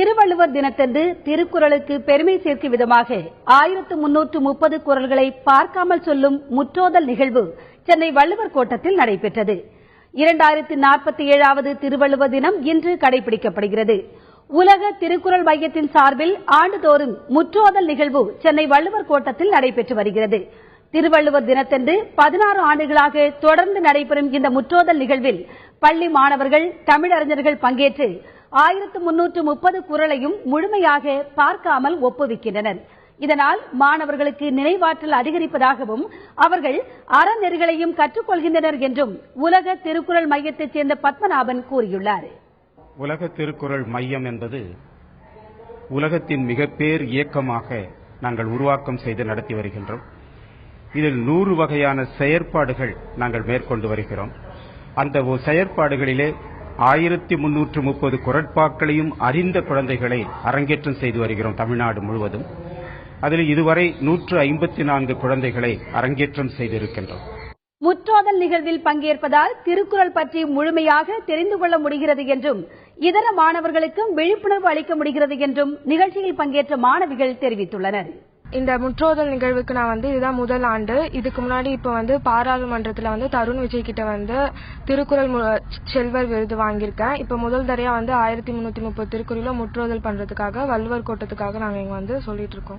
திருவள்ளுவர் தினத்தன்று திருக்குறளுக்கு பெருமை சேர்க்கும் விதமாக 1330 குறள்களை பார்க்காமல் சொல்லும் முற்றோதல் நிகழ்வு சென்னை வள்ளுவர் கோட்டத்தில் நடைபெற்றது. 2047வது திருவள்ளுவர் தினம் இன்று கடைபிடிக்கப்படுகிறது. உலக திருக்குறள் மையத்தின் சார்பில் ஆண்டுதோறும் முற்றோதல் நிகழ்வு சென்னை வள்ளுவர் கோட்டத்தில் நடைபெற்று வருகிறது. திருவள்ளுவர் தினத்தன்று 16 ஆண்டுகளாக தொடர்ந்து நடைபெறும் இந்த முற்றோதல் நிகழ்வில் பள்ளி மாணவர்கள், தமிழறிஞர்கள் பங்கேற்று 1330 குறளையும் முழுமையாக பார்க்காமல் ஒப்புவிக்கின்றனர். இதனால் மாணவர்களுக்கு நினைவாற்றல் அதிகரிப்பதாகவும் அவர்கள் அறநெறிகளையும் கற்றுக்கொள்கின்றனர் என்றும் உலக திருக்குறள் மையத்தைச் சேர்ந்த பத்மநாபன் கூறியுள்ளார். உலக திருக்குறள் மையம் என்பது உலகத்தின் மிகப்பெரிய இயக்கமாக நாங்கள் உருவாக்கம் செய்து நடத்தி வருகின்றோம். இதில் 100 வகையான செயற்பாடுகள் நாங்கள் மேற்கொண்டு வருகிறோம். அந்த செயற்பாடுகளிலே 1330 குறட்பாக்களையும் அறிந்த குழந்தைகளை அரங்கேற்றம் செய்து வருகிறோம் தமிழ்நாடு முழுவதும். அதில் இதுவரை 154 குழந்தைகளை அரங்கேற்றம் செய்திருக்கின்றோம். முற்றோதல் நிகழ்வில் பங்கேற்பதால் திருக்குறள் பற்றி முழுமையாக தெரிந்து கொள்ள முடிகிறது என்றும் இதர மாணவர்களுக்கும் விழிப்புணர்வு அளிக்க முடிகிறது என்றும் நிகழ்ச்சியில் பங்கேற்ற மாணவிகள் தெரிவித்துள்ளனர். இந்த முற்றோதல் நிகழ்வுக்கு நான் இதுதான் முதல் ஆண்டு. இதுக்கு முன்னாடி இப்ப பாராளுமன்றத்துல தருண் விஜய் கிட்ட திருக்குறள் செல்வர் விருது வாங்கியிருக்கேன். இப்ப முதல் தடவையா 1330 திருக்குறளும் முற்றோதல் பண்றதுக்காக வள்ளுவர் கோட்டத்துக்காக நாங்க இங்க சொல்லிட்டு இருக்கோம்.